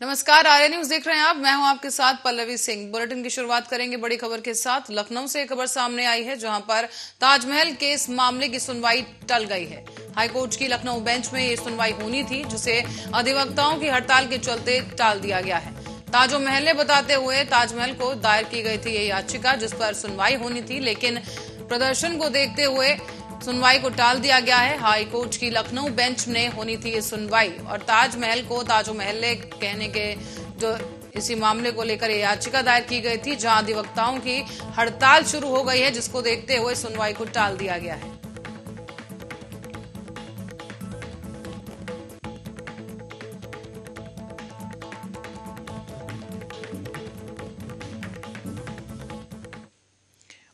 नमस्कार, आर्य न्यूज देख रहे हैं आप। मैं हूं आपके साथ पल्लवी सिंह। बुलेटिन की शुरुआत करेंगे बड़ी खबर के साथ। लखनऊ से एक खबर सामने आई है जहां पर ताजमहल केस मामले की सुनवाई टल गई है। हाईकोर्ट की लखनऊ बेंच में ये सुनवाई होनी थी, जिसे अधिवक्ताओं की हड़ताल के चलते टाल दिया गया है। ताजमहल ने बताते हुए ताजमहल को दायर की गई थी ये याचिका, जिस पर सुनवाई होनी थी, लेकिन प्रदर्शन को देखते हुए सुनवाई को टाल दिया गया है। हाईकोर्ट की लखनऊ बेंच में होनी थी ये सुनवाई और ताजमहल को ताजमहल कहने के जो इसी मामले को लेकर ये याचिका दायर की गई थी, जहां अधिवक्ताओं की हड़ताल शुरू हो गई है, जिसको देखते हुए सुनवाई को टाल दिया गया है।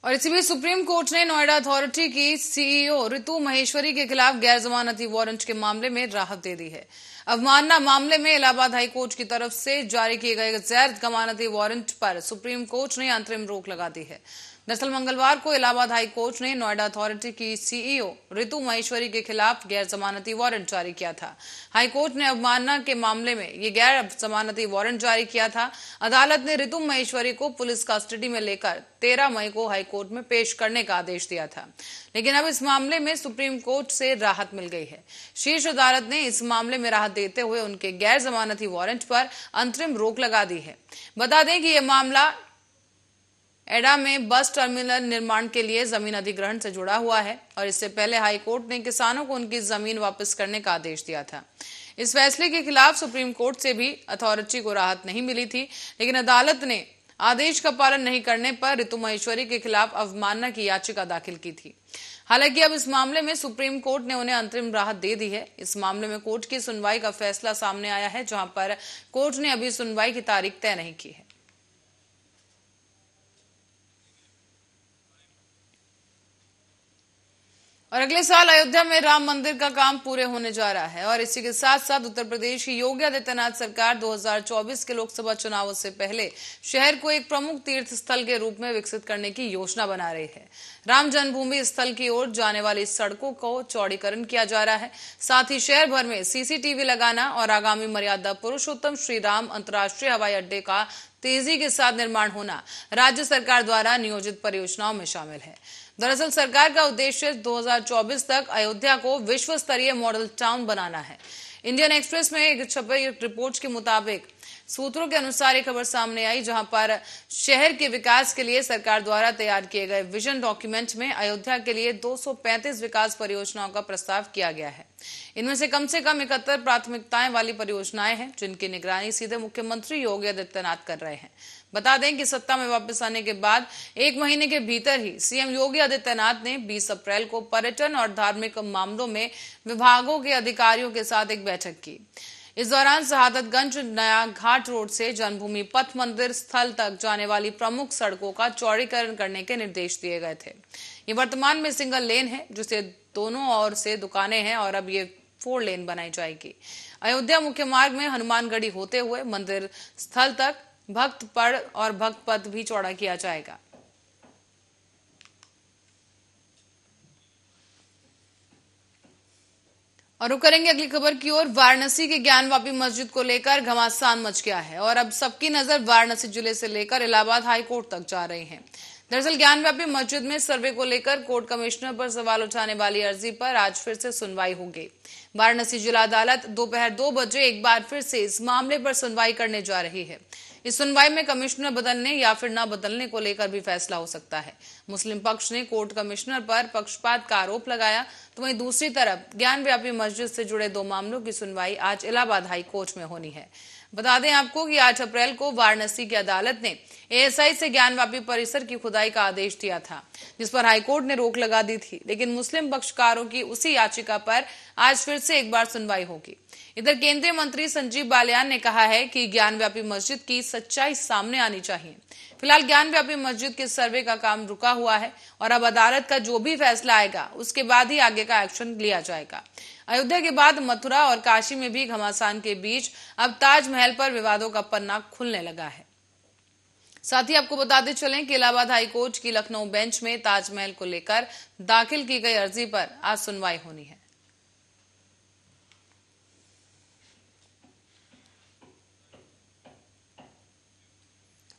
और इसी बीच सुप्रीम कोर्ट ने नोएडा अथॉरिटी की सीईओ रितु महेश्वरी के खिलाफ गैर जमानती वारंट के मामले में राहत दे दी है। अवमानना मामले में इलाहाबाद हाई कोर्ट की तरफ से जारी किए गए गैर जमानती वारंट पर सुप्रीम कोर्ट ने अंतरिम रोक लगा दी है। दरअसल मंगलवार को इलाहाबाद हाई कोर्ट ने नोएडा अथॉरिटी की सीईओ रितु महेश्वरी के खिलाफ गैर जमानती वारंट जारी किया था। हाई कोर्ट ने अवमानना के मामले में ये गैर जमानती वारंट जारी किया था। अदालत ने रितु महेश्वरी को पुलिस कस्टडी में लेकर 13 मई को हाई कोर्ट में पेश करने का आदेश दिया था, लेकिन अब इस मामले में सुप्रीम कोर्ट से राहत मिल गई है। शीर्ष अदालत ने इस मामले में राहत देते हुए उनके गैर जमानती वारंट पर अंतरिम रोक लगा दी है। बता दें कि यह मामला एडा में बस टर्मिनल निर्माण के लिए जमीन अधिग्रहण से जुड़ा हुआ है और इससे पहले हाईकोर्ट ने किसानों को उनकी जमीन वापस करने का आदेश दिया था। इस फैसले के खिलाफ सुप्रीम कोर्ट से भी अथॉरिटी को राहत नहीं मिली थी, लेकिन अदालत ने आदेश का पालन नहीं करने पर रितु महेश्वरी के खिलाफ अवमानना की याचिका दाखिल की थी। हालांकि अब इस मामले में सुप्रीम कोर्ट ने उन्हें अंतरिम राहत दे दी है। इस मामले में कोर्ट की सुनवाई का फैसला सामने आया है, जहां पर कोर्ट ने अभी सुनवाई की तारीख तय नहीं की है। और अगले साल अयोध्या में राम मंदिर का काम पूरे होने जा रहा है और इसी के साथ साथ उत्तर प्रदेश की योगी आदित्यनाथ सरकार 2024 के लोकसभा चुनावों से पहले शहर को एक प्रमुख तीर्थ स्थल के रूप में विकसित करने की योजना बना रही है। राम जन्मभूमि स्थल की ओर जाने वाली सड़कों को चौड़ीकरण किया जा रहा है। साथ ही शहर भर में सीसीटीवी लगाना और आगामी मर्यादा पुरुषोत्तम श्री राम अंतर्राष्ट्रीय हवाई अड्डे का तेजी के साथ निर्माण होना राज्य सरकार द्वारा नियोजित परियोजनाओं में शामिल है। दरअसल सरकार का उद्देश्य 2024 तक अयोध्या को विश्व स्तरीय मॉडल टाउन बनाना है। इंडियन एक्सप्रेस में एक छपी रिपोर्ट के मुताबिक सूत्रों के अनुसार एक खबर सामने आई, जहां पर शहर के विकास के लिए सरकार द्वारा तैयार किए गए विजन डॉक्यूमेंट में अयोध्या के लिए 235 विकास परियोजनाओं का प्रस्ताव किया गया है। इनमें से कम 71 प्राथमिकताएं वाली परियोजनाएं हैं, जिनकी निगरानी सीधे मुख्यमंत्री योगी आदित्यनाथ कर रहे हैं। बता दें कि सत्ता में वापस आने के बाद एक महीने के भीतर ही सीएम योगी आदित्यनाथ ने 20 अप्रैल को पर्यटन और धार्मिक मामलों में विभागों के अधिकारियों के साथ एक बैठक की। इस दौरान शहादतगंज नया घाट रोड से जन्मभूमि पथ मंदिर स्थल तक जाने वाली प्रमुख सड़कों का चौड़ीकरण करने के निर्देश दिए गए थे। ये वर्तमान में सिंगल लेन है, जिससे दोनों ओर से दुकानें हैं और अब ये 4 लेन बनाई जाएगी। अयोध्या मुख्य मार्ग में हनुमानगढ़ी होते हुए मंदिर स्थल तक भक्त पड़ और भक्त पथ भी चौड़ा किया जाएगा। और रुक करेंगे अगली खबर की ओर। वाराणसी के ज्ञानवापी मस्जिद को लेकर घमासान मच गया है और अब सबकी नजर वाराणसी जिले से लेकर इलाहाबाद हाई कोर्ट तक जा रही है। दरअसल ज्ञानव्यापी मस्जिद में सर्वे को लेकर कोर्ट कमिश्नर पर सवाल उठाने वाली अर्जी पर आज फिर से सुनवाई होगी। वाराणसी जिला अदालत दोपहर 2 बजे एक बार फिर से इस मामले पर सुनवाई करने जा रही है। इस सुनवाई में कमिश्नर बदलने या फिर न बदलने को लेकर भी फैसला हो सकता है। मुस्लिम पक्ष ने कोर्ट कमिश्नर पर पक्षपात का आरोप लगाया, तो वहीं दूसरी तरफ ज्ञानव्यापी मस्जिद से जुड़े 2 मामलों की सुनवाई आज इलाहाबाद हाई कोर्ट में होनी है। बता दें आपको कि 8 अप्रैल को वाराणसी की अदालत ने एएसआई से ज्ञानवापी परिसर की खुदाई का आदेश दिया था, जिस पर हाईकोर्ट ने रोक लगा दी थी, लेकिन मुस्लिम पक्षकारों की उसी याचिका पर आज फिर से एक बार सुनवाई होगी। इधर केंद्रीय मंत्री संजीव बालियान ने कहा है कि ज्ञानव्यापी मस्जिद की सच्चाई सामने आनी चाहिए। फिलहाल ज्ञानव्यापी मस्जिद के सर्वे का काम रुका हुआ है और अब अदालत का जो भी फैसला आएगा उसके बाद ही आगे का एक्शन लिया जाएगा। अयोध्या के बाद मथुरा और काशी में भी घमासान के बीच अब ताजमहल पर विवादों का पन्ना खुलने लगा है। साथ ही आपको बताते चलें कि इलाहाबाद हाई कोर्ट की लखनऊ बेंच में ताजमहल को लेकर दाखिल की गई अर्जी पर आज सुनवाई होनी है।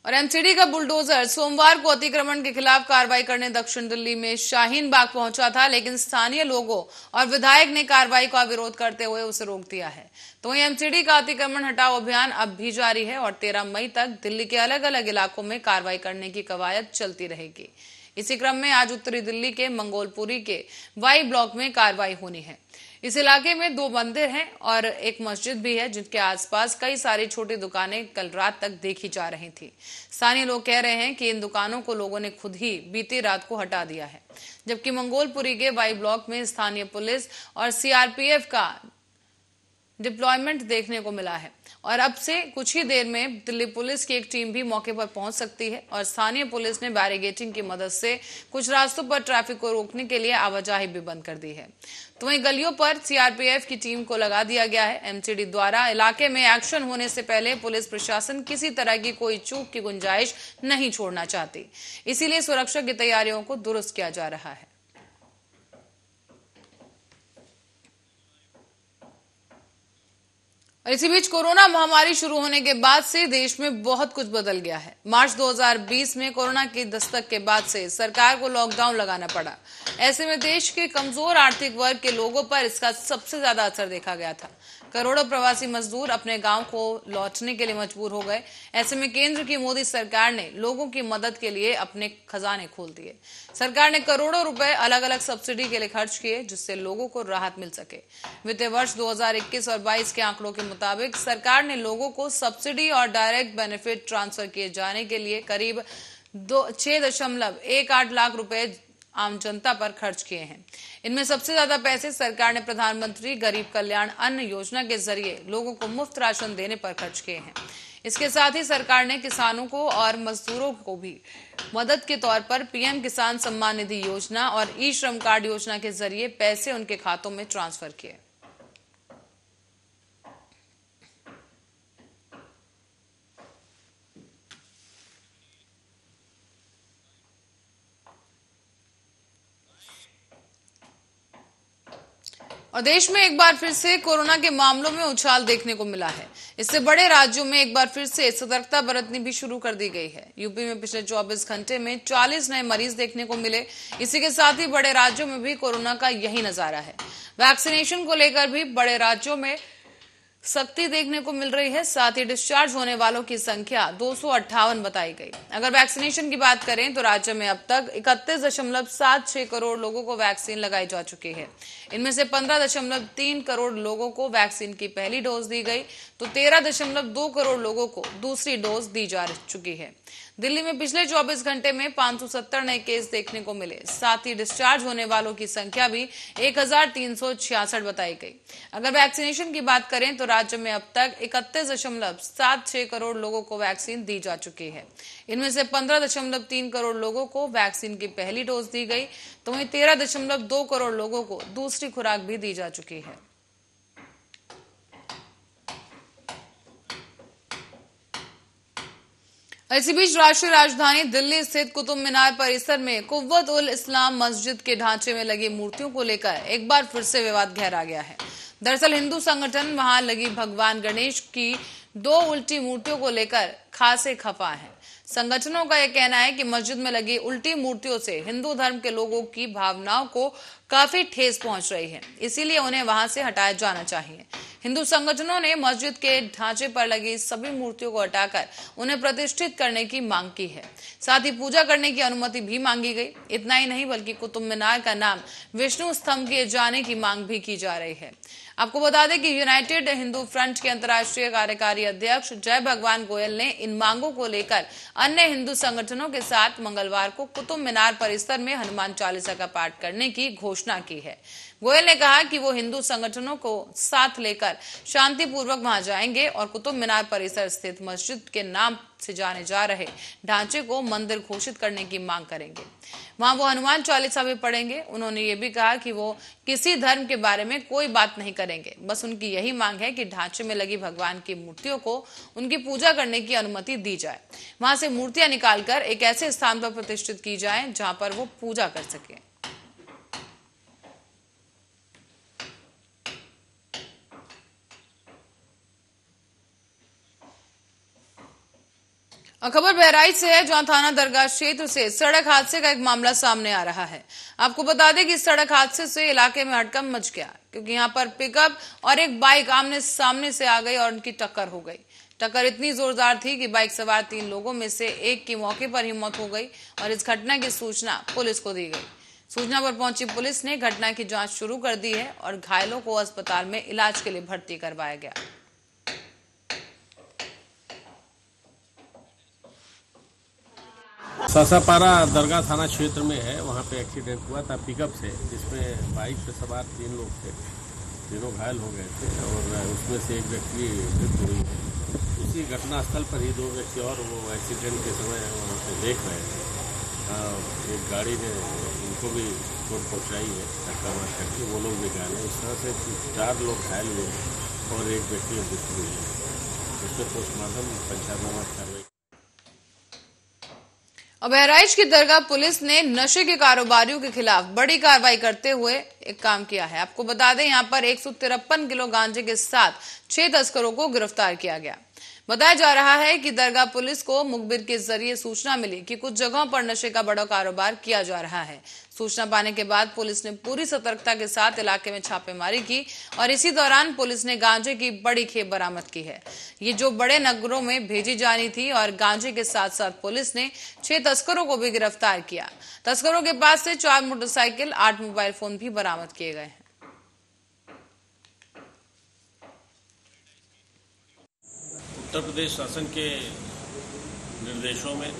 और एमसीडी का बुलडोजर सोमवार को अतिक्रमण के खिलाफ कार्रवाई करने दक्षिण दिल्ली में शाहीन बाग पहुंचा था, लेकिन स्थानीय लोगों और विधायक ने कार्रवाई का विरोध करते हुए उसे रोक दिया है। तो वहीं एमसीडी का अतिक्रमण हटाओ अभियान अब भी जारी है और 13 मई तक दिल्ली के अलग अलग इलाकों में कार्रवाई करने की कवायद चलती रहेगी। इसी क्रम में आज उत्तरी दिल्ली के मंगोलपुरी के वाई ब्लॉक में कार्रवाई होनी है। इस इलाके में 2 मंदिर हैं और एक मस्जिद भी है, जिनके आसपास कई सारी छोटी दुकानें कल रात तक देखी जा रही थी। स्थानीय लोग कह रहे हैं कि इन दुकानों को लोगों ने खुद ही बीती रात को हटा दिया है, जबकि मंगोलपुरी के वाई ब्लॉक में स्थानीय पुलिस और सीआरपीएफ का डिप्लॉयमेंट देखने को मिला है और अब से कुछ ही देर में दिल्ली पुलिस की एक टीम भी मौके पर पहुंच सकती है और स्थानीय पुलिस ने बैरिगेटिंग की मदद से कुछ रास्तों पर ट्रैफिक को रोकने के लिए आवाजाही भी बंद कर दी है। तो वहीं गलियों पर सीआरपीएफ की टीम को लगा दिया गया है। एमसीडी द्वारा इलाके में एक्शन होने से पहले पुलिस प्रशासन किसी तरह की कोई चूक की गुंजाइश नहीं छोड़ना चाहती, इसीलिए सुरक्षा की तैयारियों को दुरुस्त किया जा रहा है। और इसी बीच कोरोना महामारी शुरू होने के बाद से देश में बहुत कुछ बदल गया है। मार्च 2020 में कोरोना की दस्तक के बाद से सरकार को लॉकडाउन लगाना पड़ा। ऐसे में देश के कमजोर आर्थिक वर्ग के लोगों पर इसका सबसे ज्यादा असर देखा गया था। करोड़ों प्रवासी मजदूर अपने गांव को लौटने के लिए मजबूर हो गए। ऐसे में केंद्र की मोदी सरकार ने लोगों की मदद के लिए अपने खजाने खोल दिए। सरकार ने करोड़ों रुपए अलग अलग सब्सिडी के लिए खर्च किए, जिससे लोगों को राहत मिल सके। वित्तीय वर्ष 2021 और 22 के आंकड़ों के मुताबिक सरकार ने लोगों को सब्सिडी और डायरेक्ट बेनिफिट ट्रांसफर किए जाने के लिए करीब 6.18 लाख रुपए आम जनता पर खर्च किए हैं। इनमें सबसे ज्यादा पैसे सरकार ने प्रधानमंत्री गरीब कल्याण अन्न योजना के जरिए लोगों को मुफ्त राशन देने पर खर्च किए हैं। इसके साथ ही सरकार ने किसानों को और मजदूरों को भी मदद के तौर पर पीएम किसान सम्मान निधि योजना और ई श्रम कार्ड योजना के जरिए पैसे उनके खातों में ट्रांसफर किए। और देश में एक बार फिर से कोरोना के मामलों में उछाल देखने को मिला है। इससे बड़े राज्यों में एक बार फिर से सतर्कता बरतनी भी शुरू कर दी गई है। यूपी में पिछले 24 घंटे में 40 नए मरीज देखने को मिले। इसी के साथ ही बड़े राज्यों में भी कोरोना का यही नजारा है। वैक्सीनेशन को लेकर भी बड़े राज्यों में सख्ती देखने को मिल रही है। साथ ही डिस्चार्ज होने वालों की संख्या 258 बताई गई। अगर वैक्सीनेशन की बात करें तो राज्य में अब तक 31.76 करोड़ लोगों को वैक्सीन लगाई जा चुकी है। इनमें से 15.3 करोड़ लोगों को वैक्सीन की पहली डोज दी गई, तो 13.2 करोड़ लोगों को दूसरी डोज दी जा चुकी है। दिल्ली में पिछले 24 घंटे में 570 नए केस देखने को मिले। साथ ही डिस्चार्ज होने वालों की संख्या भी 1366 बताई गई। अगर वैक्सीनेशन की बात करें तो राज्य में अब तक 31.76 करोड़ लोगों को वैक्सीन दी जा चुकी है। इनमें से 15.3 करोड़ लोगों को वैक्सीन की पहली डोज दी गई, तो वहीं 13.2 करोड़ लोगों को दूसरी खुराक भी दी जा चुकी है। इसी बीच राष्ट्रीय राजधानी दिल्ली स्थित कुतुब मीनार परिसर में कुव्वत उल इस्लाम मस्जिद के ढांचे में लगी मूर्तियों को लेकर एक बार फिर से विवाद गहरा गया है। दरअसल हिंदू संगठन वहां लगी भगवान गणेश की 2 उल्टी मूर्तियों को लेकर खासे खफा है। संगठनों का यह कहना है कि मस्जिद में लगी उल्टी मूर्तियों से हिंदू धर्म के लोगों की भावनाओं को काफी ठेस पहुंच रही है, इसीलिए उन्हें वहां से हटाया जाना चाहिए। हिंदू संगठनों ने मस्जिद के ढांचे पर लगी सभी मूर्तियों को हटाकर उन्हें प्रतिष्ठित करने की मांग की है। साथ ही पूजा करने की अनुमति भी मांगी गई। इतना ही नहीं बल्कि कुतुब मीनार का नाम विष्णु स्तंभ किए जाने की मांग भी की जा रही है। आपको बता दें कि यूनाइटेड हिंदू फ्रंट के अंतर्राष्ट्रीय कार्यकारी अध्यक्ष जय भगवान गोयल ने इन मांगों को लेकर अन्य हिंदू संगठनों के साथ मंगलवार को कुतुब मीनार परिसर में हनुमान चालीसा का पाठ करने की घोषणा की है। गोयल ने कहा कि वो हिंदू संगठनों को साथ लेकर शांतिपूर्वक वहां जाएंगे और कुतुब मीनार परिसर स्थित मस्जिद के नाम से जाने जा रहे ढांचे को मंदिर घोषित करने की मांग करेंगे। वहां वो हनुमान चालीसा भी पढ़ेंगे। उन्होंने ये भी कहा कि वो किसी धर्म के बारे में कोई बात नहीं करेंगे, बस उनकी यही मांग है कि ढांचे में लगी भगवान की मूर्तियों को उनकी पूजा करने की अनुमति दी जाए। वहां से मूर्तियां निकालकर एक ऐसे स्थान पर प्रतिष्ठित की जाए जहां पर वो पूजा कर सके। खबर बहराइच से है, जहां थाना दरगाह क्षेत्र से सड़क हादसे का एक मामला सामने आ रहा है। आपको बता दें कि सड़क हादसे से इलाके में हड़कंप मच गया, क्योंकि यहां पर पिकअप और एक बाइक आमने सामने से आ गई और उनकी टक्कर हो गई। टक्कर इतनी जोरदार थी कि बाइक सवार 3 लोगों में से एक की मौके पर ही मौत हो गई और इस घटना की सूचना पुलिस को दी गई। सूचना पर पहुंची पुलिस ने घटना की जांच शुरू कर दी है और घायलों को अस्पताल में इलाज के लिए भर्ती करवाया गया। सासापारा दरगाह थाना क्षेत्र में है, वहाँ पे एक्सीडेंट हुआ था पिकअप से, जिसमें बाइक पे सवार 3 लोग थे। तीनों घायल हो गए थे और उसमें से एक व्यक्ति मृत्यु हुई है। उसी घटनास्थल पर ही 2 व्यक्ति और वो एक्सीडेंट के समय वहाँ पे देख रहे थे। एक गाड़ी ने उनको भी चोट पहुँचाई है, धक्का मार करके, वो लोग भी घायल हैं। इस तरह से 4 लोग घायल हुए और एक व्यक्ति की मृत्यु हुई है। उसमें पोस्टमार्टम पंचनामा कार्रवाई। बहराइच की दरगाह पुलिस ने नशे के कारोबारियों के खिलाफ बड़ी कार्रवाई करते हुए एक काम किया है। आपको बता दें, यहां पर 153 किलो गांजे के साथ 6 तस्करों को गिरफ्तार किया गया। बताया जा रहा है कि दरगाह पुलिस को मुखबिर के जरिए सूचना मिली कि कुछ जगहों पर नशे का बड़ा कारोबार किया जा रहा है। सूचना पाने के बाद पुलिस ने पूरी सतर्कता के साथ इलाके में छापेमारी की और इसी दौरान पुलिस ने गांजे की बड़ी खेप बरामद की है। ये जो बड़े नगरों में भेजी जानी थी और गांजे के साथ साथ पुलिस ने 6 तस्करों को भी गिरफ्तार किया। तस्करों के पास से 4 मोटरसाइकिल, 8 मोबाइल फोन भी बरामद किए गए हैं। उत्तर प्रदेश शासन के निर्देशों में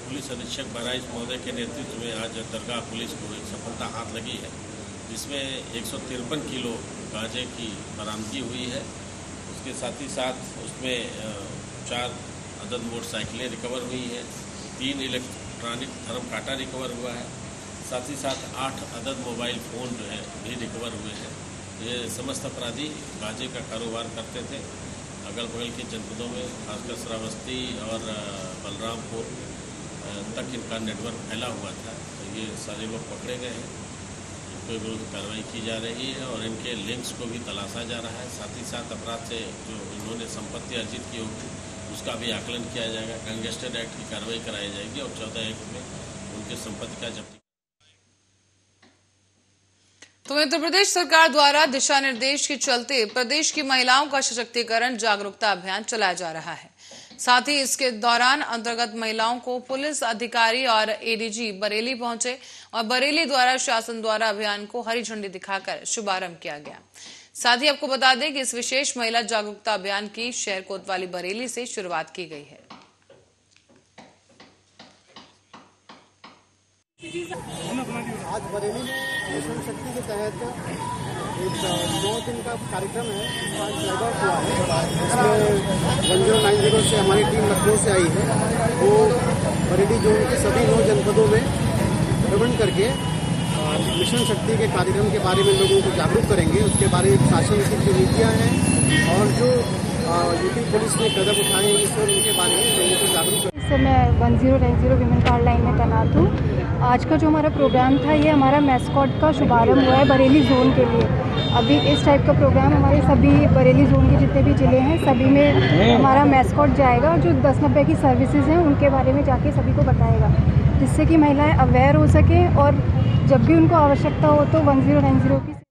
पुलिस अधीक्षक बहराइच महोदय के नेतृत्व में आज दरगाह पुलिस को एक सफलता हाथ लगी है, जिसमें 153 किलो गांजे की बरामदगी हुई है। उसके साथ ही साथ उसमें 4 अदद मोटरसाइकिलें रिकवर हुई हैं, 3 इलेक्ट्रॉनिक थर्म काटा रिकवर हुआ है, साथ ही साथ 8 अदद मोबाइल फ़ोन जो है भी रिकवर हुए हैं। ये समस्त अपराधी गांजे का कारोबार करते थे। अगल बगल के जनपदों में खासकर श्रावस्ती और बलरामपुर तक इनका नेटवर्क फैला हुआ था। तो ये सारे लोग पकड़े गए हैं, इनके विरुद्ध कार्रवाई की जा रही है और इनके लिंक्स को भी तलाशा जा रहा है। साथ ही साथ अपराध से जो इन्होंने संपत्ति अर्जित की होगी उसका भी आकलन किया जाएगा। गैंगस्टर एक्ट की कार्रवाई कराई जाएगी और 14 एक्ट में उनके संपत्ति का जब्ती। तो उत्तर प्रदेश सरकार द्वारा दिशा निर्देश के चलते प्रदेश की महिलाओं का सशक्तिकरण जागरूकता अभियान चलाया जा रहा है। साथ ही इसके दौरान अंतर्गत महिलाओं को पुलिस अधिकारी और एडीजी बरेली पहुंचे और बरेली द्वारा शासन द्वारा अभियान को हरी झंडी दिखाकर शुभारंभ किया गया। साथ ही आपको बता दें कि इस विशेष महिला जागरूकता अभियान की शहर कोतवाली बरेली से शुरुआत की गई है। आज बरेली में मिशन शक्ति के तहत एक 9 दिन का कार्यक्रम है, इसका फ्लैग हुआ है। इसमें 1090 से हमारी टीम लखनऊ से आई है। वो बरेली जोन के सभी 9 जनपदों में भ्रमण करके मिशन शक्ति के कार्यक्रम के बारे में लोगों को जागरूक करेंगे। उसके बारे में शासन की जो नीतियाँ हैं और जो यूपी पुलिस ने कदम उठाए हैं, इसमें उनके बारे में लोगों को जागरूक करेंगे। सर, मैं 1090 विमेन कार्ड लाइन में तैनात हूँ। आज का जो हमारा प्रोग्राम था, ये हमारा मैस्कॉट का शुभारंभ हुआ है बरेली जोन के लिए। अभी इस टाइप का प्रोग्राम हमारे सभी बरेली जोन के जितने भी ज़िले हैं सभी में हमारा मैस्कॉट जाएगा और जो 1090 की सर्विसेज हैं उनके बारे में जाके सभी को बताएगा, जिससे कि महिलाएं अवेयर हो सकें और जब भी उनको आवश्यकता हो तो 1090 की।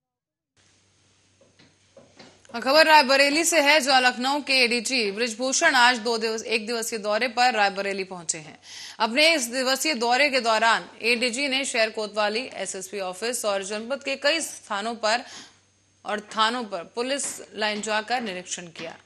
खबर रायबरेली से है, जहां लखनऊ के एडीजी ब्रिजभूषण आज 1 दिवसीय दौरे पर रायबरेली पहुंचे हैं। अपने इस दिवसीय दौरे के दौरान एडीजी ने शहर कोतवाली, एसएसपी ऑफिस और जनपद के कई स्थानों पर और थानों पर पुलिस लाइन जाकर निरीक्षण किया।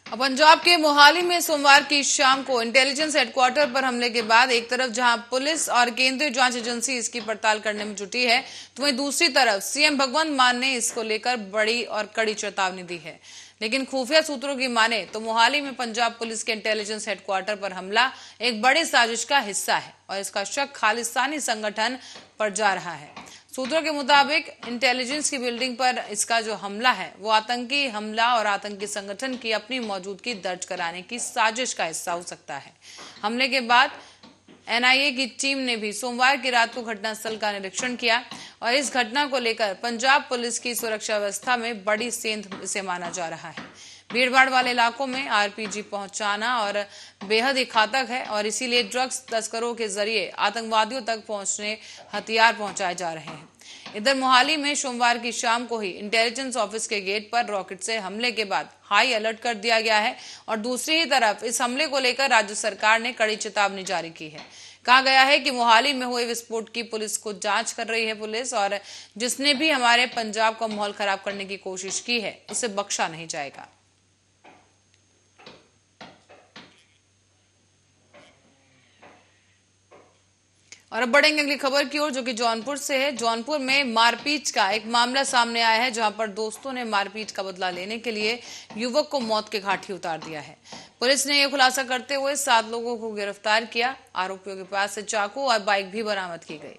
पंजाब के मोहाली में सोमवार की शाम को इंटेलिजेंस हेडक्वार्टर पर हमले के बाद एक तरफ जहां पुलिस और केंद्रीय जांच एजेंसी इसकी पड़ताल करने में जुटी है, तो वहीं दूसरी तरफ सीएम भगवंत मान ने इसको लेकर बड़ी और कड़ी चेतावनी दी है। लेकिन खुफिया सूत्रों की माने तो मोहाली में पंजाब पुलिस के इंटेलिजेंस हेडक्वार्टर पर हमला एक बड़ी साजिश का हिस्सा है और इसका शक खालिस्तानी संगठन पर जा रहा है। सूत्रों के मुताबिक इंटेलिजेंस की बिल्डिंग पर इसका जो हमला है वो आतंकी हमला और आतंकी संगठन की अपनी मौजूदगी दर्ज कराने की साजिश का हिस्सा हो सकता है। हमले के बाद एनआईए की टीम ने भी सोमवार की रात को घटनास्थल का निरीक्षण किया और इस घटना को लेकर पंजाब पुलिस की सुरक्षा व्यवस्था में बड़ी सेंध इसे माना जा रहा है। भीड़भाड़ वाले इलाकों में आरपीजी पहुंचाना और बेहद ही घातक है और इसीलिए ड्रग्स तस्करों के जरिए आतंकवादियों तक पहुंचने हथियार पहुंचाए जा रहे हैं। इधर मोहाली में सोमवार की शाम को ही इंटेलिजेंस ऑफिस के गेट पर रॉकेट से हमले के बाद हाई अलर्ट कर दिया गया है और दूसरी ही तरफ इस हमले को लेकर राज्य सरकार ने कड़ी चेतावनी जारी की है। कहा गया है कि मोहाली में हुए विस्फोट की पुलिस को जांच कर रही है पुलिस और जिसने भी हमारे पंजाब का माहौल खराब करने की कोशिश की है उसे बख्शा नहीं जाएगा। और अब बढ़ेंगे अगली खबर की ओर, जो कि जौनपुर से है। जौनपुर में मारपीट का एक मामला सामने आया है, जहां पर दोस्तों ने मारपीट का बदला लेने के लिए युवक को मौत के घाट ही उतार दिया है। पुलिस ने यह खुलासा करते हुए 7 लोगों को गिरफ्तार किया। आरोपियों के पास से चाकू और बाइक भी बरामद की गई।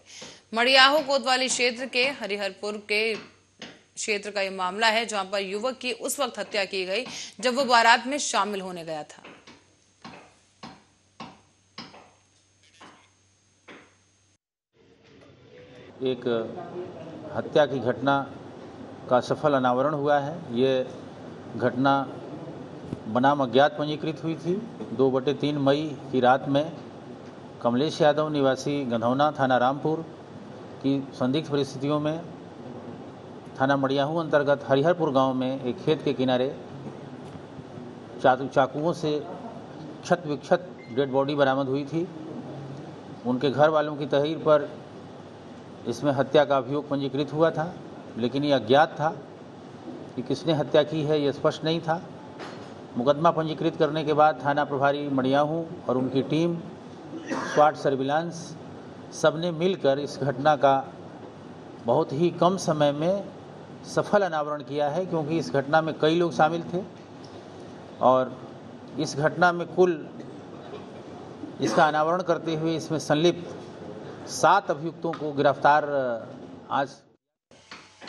मड़ियाहो कोतवाली क्षेत्र के हरिहरपुर के क्षेत्र का यह मामला है, जहां पर युवक की उस वक्त हत्या की गई जब वो बारात में शामिल होने गया था। एक हत्या की घटना का सफल अनावरण हुआ है। ये घटना बनाम अज्ञात पंजीकृत हुई थी। 2/3 मई की रात में कमलेश यादव निवासी गंधौना थाना रामपुर की संदिग्ध परिस्थितियों में थाना मड़ियाहू अंतर्गत हरिहरपुर गांव में एक खेत के किनारे चाकुओं से क्षत विक्षत डेड बॉडी बरामद हुई थी। उनके घर वालों की तहरीर पर इसमें हत्या का अभियोग पंजीकृत हुआ था, लेकिन ये अज्ञात था कि किसने हत्या की है, ये स्पष्ट नहीं था। मुकदमा पंजीकृत करने के बाद थाना प्रभारी मड़ियाहू और उनकी टीम, स्वाट सर्विलांस, सबने मिलकर इस घटना का बहुत ही कम समय में सफल अनावरण किया है, क्योंकि इस घटना में कई लोग शामिल थे और इस घटना में कुल इसका अनावरण करते हुए इसमें संलिप्त 7 अभियुक्तों को गिरफ्तार आज